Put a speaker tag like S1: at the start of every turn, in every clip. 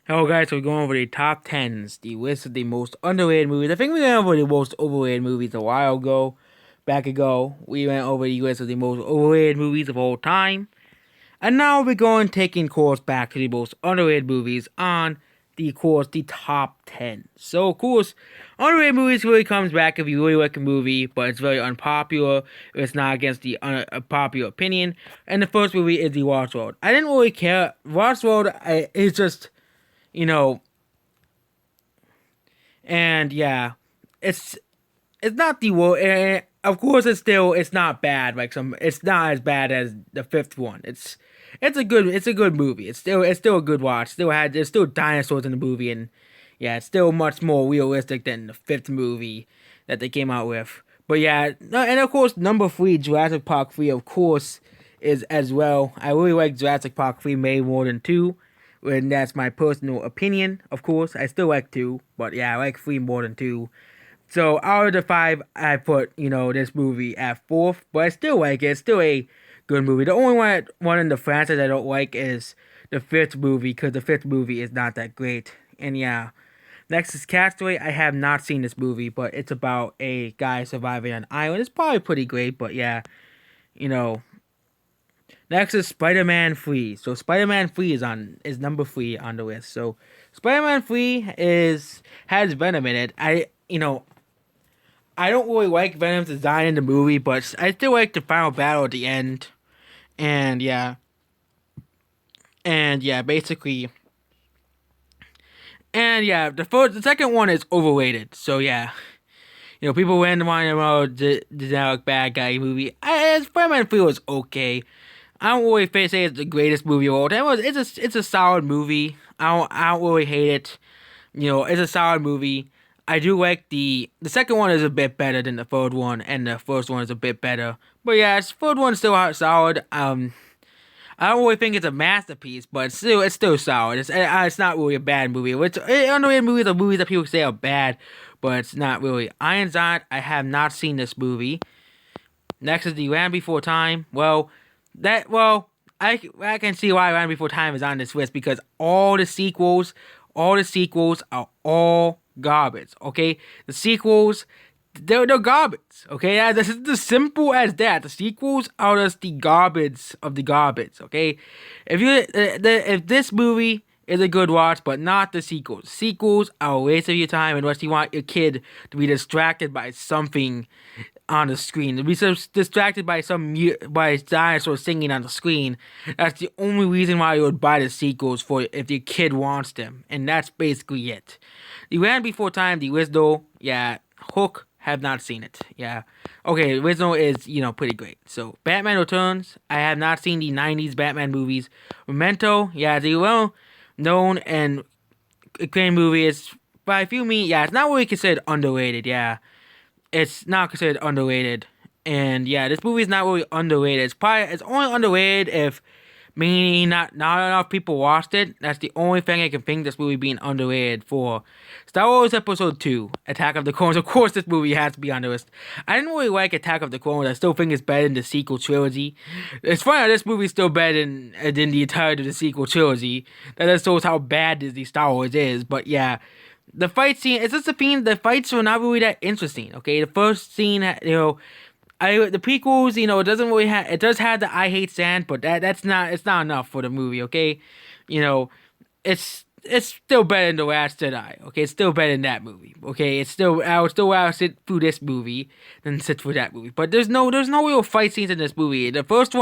S1: Hello guys, so we're going over the top tens, the list of the most underrated movies. I think we went over the most overrated movies a while ago. Back ago, we went over the list of the most overrated movies of all time. And now we're going taking course back to the most underrated movies on the top 10. So of course, underrated movies really comes back if you really like a movie, but it's very unpopular. It's not against the popular opinion. And the first movie is The Lost World. I didn't really care. Lost World is just, you know, and yeah, it's it's not the worst. Of course, it's not bad. It's not as bad as the fifth one. It's a good movie. It's still a good watch. There's still dinosaurs in the movie, and yeah, it's still much more realistic than the fifth movie that they came out with. But yeah, no, and of course, number three, Jurassic Park 3, of course, is as well. I really like Jurassic Park 3 made more than 2. And that's my personal opinion, of course. I still like 2, but yeah, I like 3 more than 2. So out of the 5, I put, this movie at 4th, but I still like it. It's still a good movie. The only one in the franchise I don't like is the 5th movie, because the 5th movie is not that great. And yeah, next is Castaway. I have not seen this movie, but it's about a guy surviving on an island. It's probably pretty great, but yeah, you know. Next is Spider-Man 3. So Spider-Man 3 is number 3 on the list. So Spider-Man 3 has Venom in it. I don't really like Venom's design in the movie, but I still like the final battle at the end. And yeah. And yeah, basically. And yeah, the second one is overrated. So yeah. People randomizing about the generic bad guy movie. Spider-Man 3 was okay. I don't really say it's the greatest movie of all time. It's a solid movie. I don't really hate it. It's a solid movie. I do like the second one is a bit better than the third one, and the first one is a bit better. But yeah, the third one's still solid. I don't really think it's a masterpiece, but it's still solid. It's not really a bad movie. Underrated movies are movies that people say are bad, but it's not really. Iron's Eye. I have not seen this movie. Next is The Land Before Time. I can see why Land Before Time is on this list because all the sequels are all garbage. Okay, the sequels, they're garbage. Okay, yeah, this is as simple as that. The sequels are just the garbage of the garbage. Okay, if this movie is a good watch, but not the sequels. Sequels are a waste of your time unless you want your kid to be distracted by something on the screen. To be so distracted by by dinosaurs singing on the screen. That's the only reason why you would buy the sequels for if your kid wants them, and that's basically it. The Land Before Time, the original, yeah, Hook. Have not seen it. Yeah. Okay, the original is, pretty great. So, Batman Returns. I have not seen the 90s Batman movies. Memento. Yeah, the well known and acclaimed movie is by a few yeah, it's not really considered underrated. Yeah, it's not considered underrated, and yeah, this movie is not really underrated. It's only underrated if meaning not enough people watched it. That's the only thing I can think this movie being underrated for. Star Wars Episode 2, Attack of the Clones. Of course, this movie has to be on the list. I didn't really like Attack of the Clones. I still think it's better than the sequel trilogy. It's funny how this movie's still better than the entirety of the sequel trilogy. That just shows how bad Disney Star Wars is. But yeah, the fight scene, it's just the theme, the fights are not really that interesting, okay? The first scene, the prequels, it doesn't really have, it does have the I hate sand, but it's not enough for the movie, okay? You know, it's still better than The Last Jedi, okay? It's still better than that movie, okay? I would still rather sit through this movie than sit through that movie. But there's no real fight scenes in this movie. The first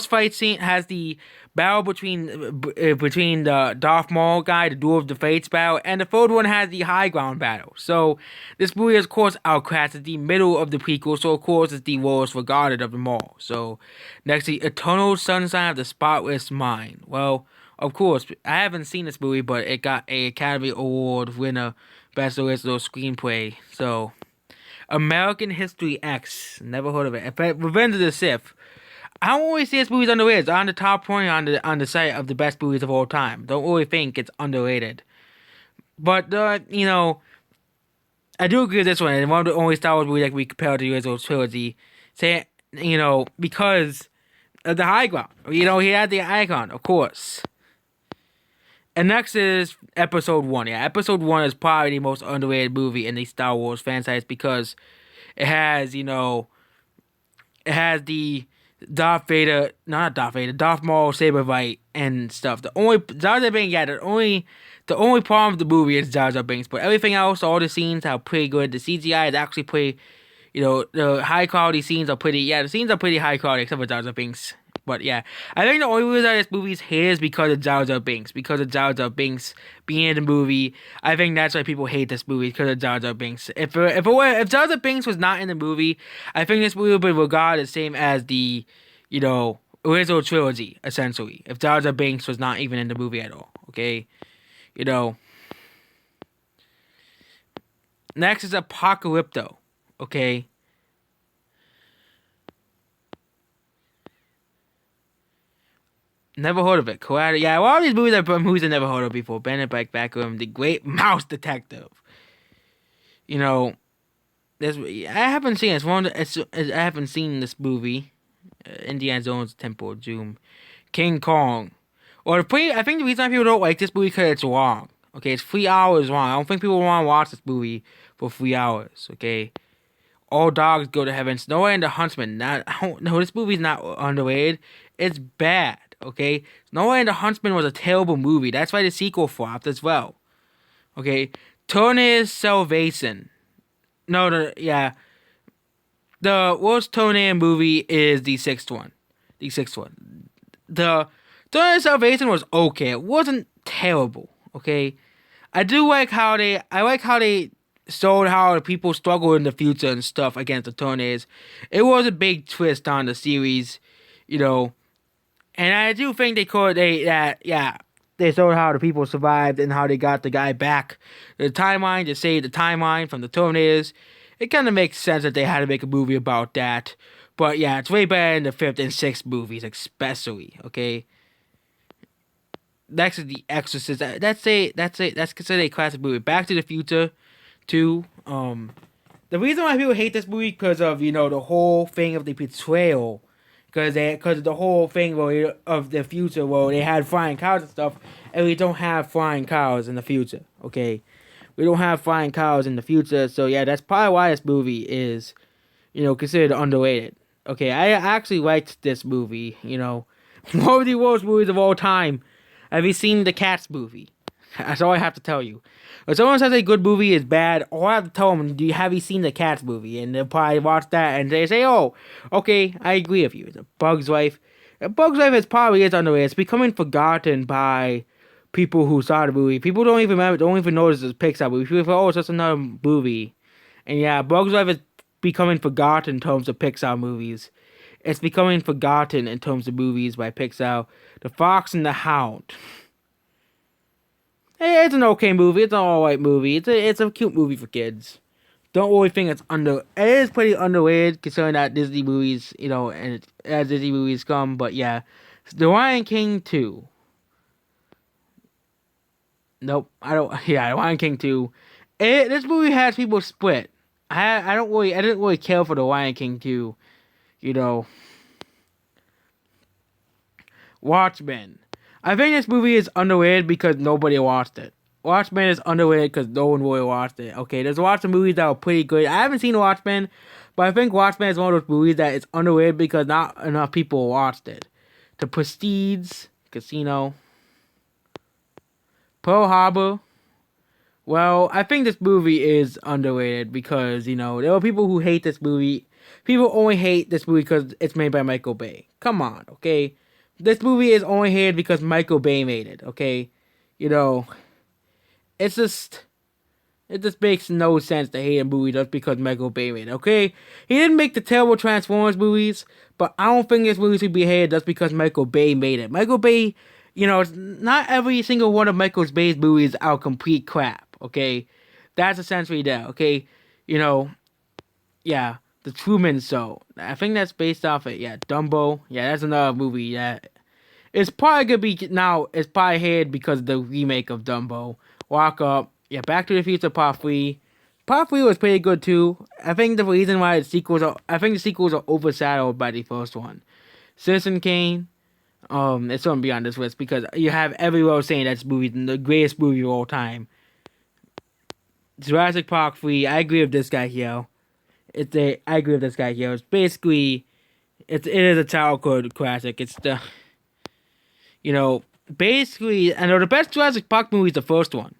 S1: fight scene has the battle between the Darth Maul guy, the Duel of the Fates battle, and the third one has the high ground battle. So this movie, of course, outclassed the middle of the prequel, so of course it's the worst regarded of them all. So next, the Eternal Sunshine of the Spotless Mind. Well, of course, I haven't seen this movie, but it got a Academy Award winner, Best Original Screenplay. So, American History X, never heard of it. In fact, Revenge of the Sith. I don't always see this movie's underrated. It's on the top 20 on the site of the best movies of all time. Don't really think it's underrated. But I do agree with this one. And one of the only Star Wars movies that we compare to the original trilogy. Say, because of the high ground. He had the icon, of course. And next is Episode 1. Yeah, Episode 1 is probably the most underrated movie in the Star Wars franchise because it has, it has the Darth Vader, no, not Darth Vader, Darth Maul saber fight and stuff. The only Jar Jar Binks, yeah, the only problem with the movie is Jar Jar Binks, but everything else, all the scenes are pretty good. The CGI is actually pretty, the high quality scenes are pretty. Yeah, the scenes are pretty high quality except for Jar Jar Binks. But yeah, I think the only reason this movie's hate is because of Jar Jar Binks. Because of Jar Jar Binks being in the movie, I think that's why people hate this movie because of Jar Jar Binks. If Jar Jar Binks was not in the movie, I think this movie would be regarded the same as the, original trilogy essentially. If Jar Jar Binks was not even in the movie at all, okay, you know. Next is Apocalypto, okay. Never heard of it. Karate. Yeah, a lot of these movies are movies I never heard of before. Bennett Backward, The Great Mouse Detective. You know, this I haven't seen it. I haven't seen this movie. Indiana Jones Temple of Doom. King Kong. I think the reason people don't like this movie because it's long. Okay, it's 3 hours long. I don't think people want to watch this movie for 3 hours. Okay, all dogs go to heaven. Snow White and the Huntsman. No, this movie's not underrated. It's bad. Okay, Snow White and the Huntsman was a terrible movie. That's why the sequel flopped as well. Okay, Turner's Salvation. No, yeah. The worst Turner movie is the sixth one. The sixth one. The Turner's Salvation was okay. It wasn't terrible. Okay, I like how they showed how the people struggle in the future and stuff against the Turners. It was a big twist on the series, And I do think they showed how the people survived and how they got the guy back. The timeline, to save the timeline from the Terminators. It kind of makes sense that they had to make a movie about that. But yeah, it's way better than the fifth and sixth movies, especially. Okay. Next is The Exorcist. That's considered a classic movie. Back to the Future 2. The reason why people hate this movie because of the whole thing of the betrayal. Because the whole thing of the future where they had flying cows and stuff, and we don't have flying cows in the future, okay? We don't have flying cows in the future, so yeah, that's probably why this movie is, considered underrated. Okay, I actually liked this movie, one of the worst movies of all time. Have you seen the Cats movie? That's all I have to tell you. If someone says a good movie is bad, all I have to tell them, have you seen the Cats movie? And they'll probably watch that and they say, oh, okay, I agree with you. It's a Bug's Life. Bug's Life is probably underrated. It's becoming forgotten by people who saw the movie. People don't even notice it's a Pixar movie. People think, oh, it's just another movie. And yeah, Bug's Life is becoming forgotten in terms of Pixar movies. It's becoming forgotten in terms of movies by Pixar. The Fox and the Hound. It's an okay movie. It's an alright movie. It's a cute movie for kids. Don't really think it is pretty underrated considering that Disney movies, and as Disney movies come. But yeah, The Lion King 2. Nope, I don't. Yeah, The Lion King 2. This movie has people split. I didn't really care for The Lion King 2. Watchmen. I think this movie is underrated because nobody watched it. Watchmen is underrated because no one really watched it. Okay, there's lots of movies that are pretty good. I haven't seen Watchmen, but I think Watchmen is one of those movies that is underrated because not enough people watched it. The Prestige, Casino, Pearl Harbor. Well, I think this movie is underrated because, there are people who hate this movie. People only hate this movie because it's made by Michael Bay. Come on, okay? This movie is only hated because Michael Bay made it, okay? It just makes no sense to hate a movie just because Michael Bay made it, okay? He didn't make the terrible Transformers movies, but I don't think this movie should be hated just because Michael Bay made it. Michael Bay, not every single one of Michael Bay's movies are complete crap, okay? That's essentially that, okay? Yeah. The Truman Show. I think that's based off it. Yeah, Dumbo. Yeah, that's another movie that it's probably gonna be now. It's probably hated because of the remake of Dumbo. Walk Up. Yeah, Back to the Future Part 3. Part 3 was pretty good too. I think the reason why the sequels are overshadowed by the first one. Citizen Kane. It's gonna be on this list because you have everyone saying that this movie is the greatest movie of all time. Jurassic Park 3. I agree with this guy here. I agree with this guy here. It's basically it is a childhood classic. It's the basically I know the best Jurassic Park movie is the first one.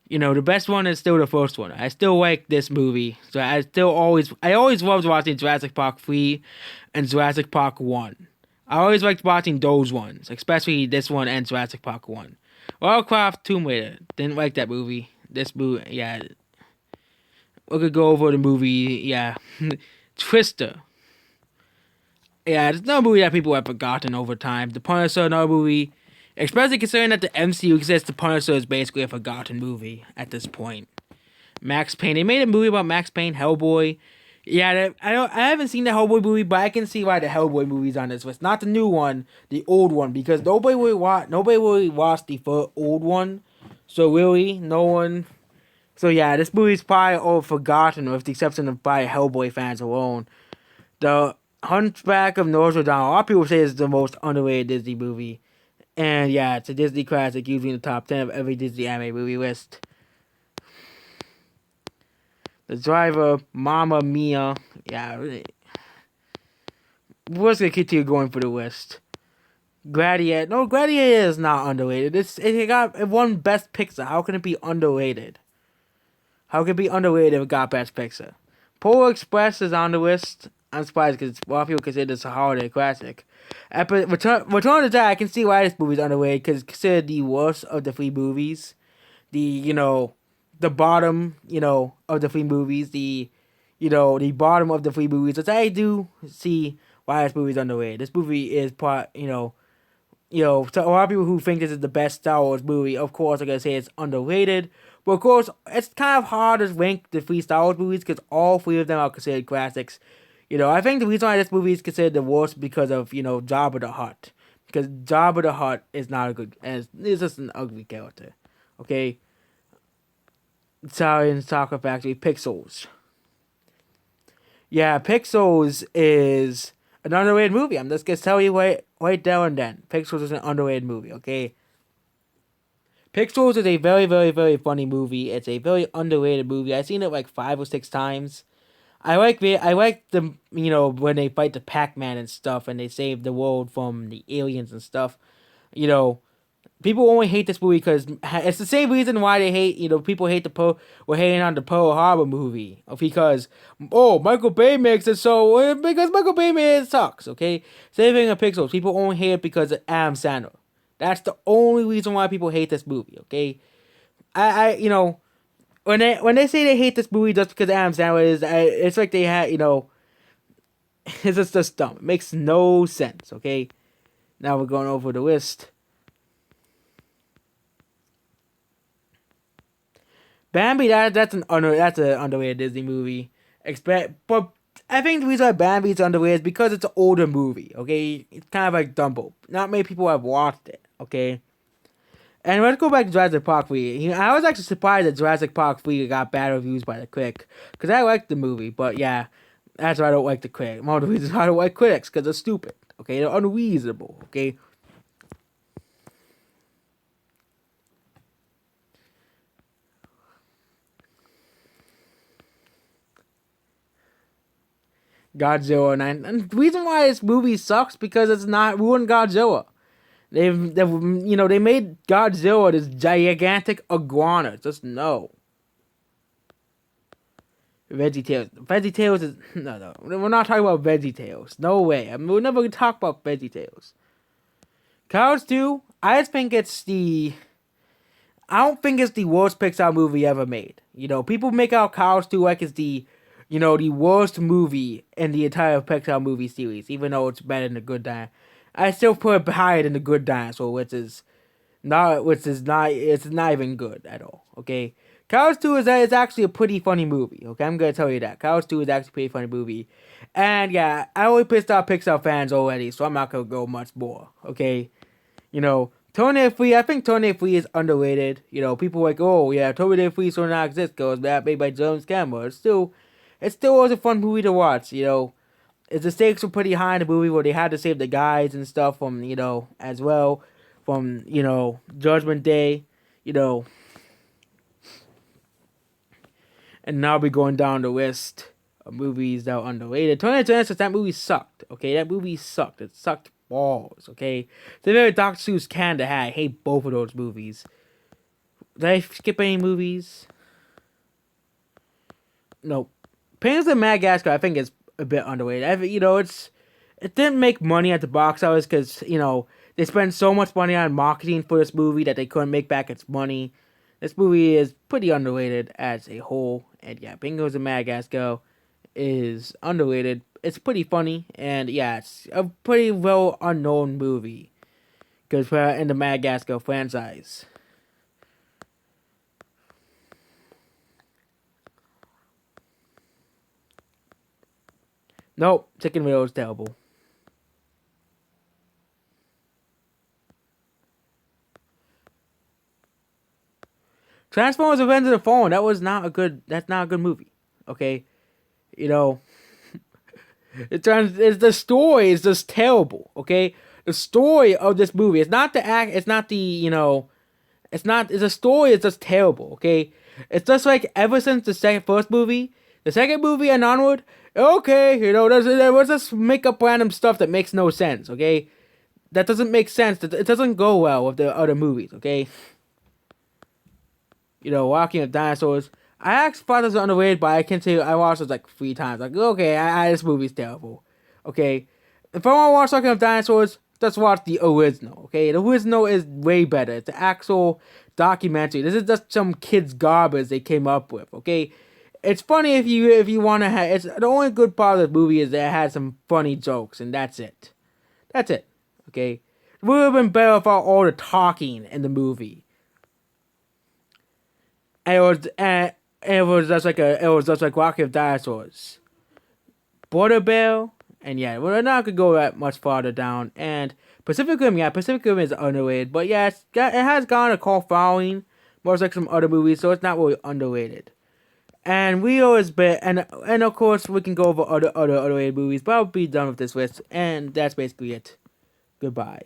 S1: The best one is still the first one. I still like this movie. So I always loved watching Jurassic Park 3 and Jurassic Park 1. I always liked watching those ones, especially this one and Jurassic Park 1. Warcraft Tomb Raider, didn't like that movie. This movie, yeah. We could go over the movie, yeah. Twister. Yeah, it's another movie that people have forgotten over time. The Punisher, another movie. Especially considering that the MCU exists, The Punisher is basically a forgotten movie at this point. Max Payne. They made a movie about Max Payne, Hellboy. Yeah, I haven't seen the Hellboy movie, but I can see why the Hellboy movie's on this list. Not the new one, the old one, because nobody really watched the old one. So really, no one. So yeah, this movie's probably all forgotten, with the exception of by Hellboy fans alone. The Hunchback of Notre Dame. A lot of people say it's the most underrated Disney movie. And yeah, it's a Disney classic, usually in the top 10 of every Disney anime movie list. The Driver, Mamma Mia. Yeah, really. We're just gonna continue going for the list. Gladiator. No, Gladiator is not underrated. It won Best Picture. How can it be underrated? How can it be underrated if it got Best Picture? Polar Express is on the list. I'm surprised because a lot of people consider this a holiday classic. Return to Jedi, I can see why this movie is underrated because it's considered the worst of the three movies. The bottom, of the three movies. The bottom of the three movies. Which I do see why this movie is underrated. This movie is so a lot of people who think this is the best Star Wars movie, of course, are gonna say it's underrated. But of course, it's kind of hard to rank the three Star Wars movies because all three of them are considered classics. I think the reason why this movie is considered the worst because of Jabba the Hutt, because Jabba the Hutt is not a good, and it's just an ugly character. Okay. Sorry, in Soccer Factory, Pixels. Yeah, Pixels is an underrated movie. I'm just gonna tell you right there and then. Pixels is an underrated movie. Okay. Pixels is a very, very, very funny movie. It's a very underrated movie. I've seen it like 5 or 6 times. I like the when they fight the Pac-Man and stuff, and they save the world from the aliens and stuff. You know, People only hate this movie because it's the same reason why they hate. People hate we're hating on the Pearl Harbor movie because Michael Bay makes it so because Michael Bay made it sucks. Okay, same thing with Pixels. People only hate it because of Adam Sandler. That's the only reason why people hate this movie. Okay, I when they say they hate this movie just because Adam Sandler it's like they had it's just dumb. It makes no sense. Okay, now we're going over the list. Bambi, that's an underrated Disney movie. But I think the reason why Bambi is underrated is because it's an older movie. Okay, it's kind of like Dumbo. Not many people have watched it. Okay, and let's go back to Jurassic Park 3. I was actually surprised that Jurassic Park 3 got bad reviews by the critic because I liked the movie. But yeah, that's why I don't like the critic. One of the reasons why I don't like critics because they're stupid. Okay, they're unreasonable. Okay. Godzilla, and the reason why this movie sucks because it's not ruined Godzilla. They made Godzilla this gigantic iguana. Just no. VeggieTales. VeggieTales is no. We're not talking about VeggieTales. No way. We're never gonna talk about VeggieTales. Cars 2. I just think it's the. I don't think it's the worst Pixar movie ever made. People make out Cars 2 like it's the worst movie in the entire Pixar movie series, even though it's better than The Good Dinosaur. I still put it higher than The Good Dinosaur, it's not even good at all. Okay, Cars 2 is actually a pretty funny movie. Okay, I'm gonna tell you that Cars 2 is actually a pretty funny movie, and yeah, I already pissed off Pixar fans already, so I'm not gonna go much more. Okay, Terminator 3. I think Terminator 3 is underrated. People are like, oh yeah, Terminator 3 should not exist because that made by James Cameron. It still was a fun movie to watch. the stakes were pretty high in the movie where they had to save the guys and stuff from, as well, from, Judgment Day, you know, and now we're going down the list of movies that were underrated. 2010, that movie sucked. Okay, that movie sucked. It sucked balls. Okay, the very Doctor Seuss Canada hat. I hate both of those movies. Did I skip any movies? No. Penguins of Madagascar, I think, is a bit underrated. It didn't make money at the box office because they spent so much money on marketing for this movie that they couldn't make back its money. This movie is pretty underrated as a whole, and yeah, Penguins of Madagascar is underrated. It's pretty funny, and yeah, it's a pretty well unknown movie because we're in the Madagascar franchise. Nope, Chicken Little is terrible. Transformers: Revenge of the Fallen. That's not a good movie. Okay, you know, the story is just terrible. Okay, the story of this movie. It's not the act. It's not the It's not. It's a story. It's just terrible. Okay, it's just like ever since first movie, the second movie and onward. Okay, there was just make up random stuff that makes no sense. Okay, that doesn't make sense. It doesn't go well with the other movies. Okay, Walking with Dinosaurs. I actually thought this was underrated, but I can tell you I watched it like 3 times. Like, okay, this movie's terrible. Okay, if I want to watch Walking with Dinosaurs, just watch the original. Okay, the original is way better. It's an actual documentary. This is just some kids' garbage they came up with. Okay, it's funny if you want to have. It's the only good part of the movie is that it had some funny jokes, and that's it. That's it. Okay, it would have been better without all the talking in the movie. And it was just like Rocky of Dinosaurs, Border Bell, and yeah, we're not gonna go that much farther down. And Pacific Rim, yeah, Pacific Rim is underrated, but yeah, it has gotten a cult following, much like some other movies, so it's not really underrated. And we always bet, and of course we can go over other underrated movies, but I'll be done with this list, and that's basically it. Goodbye.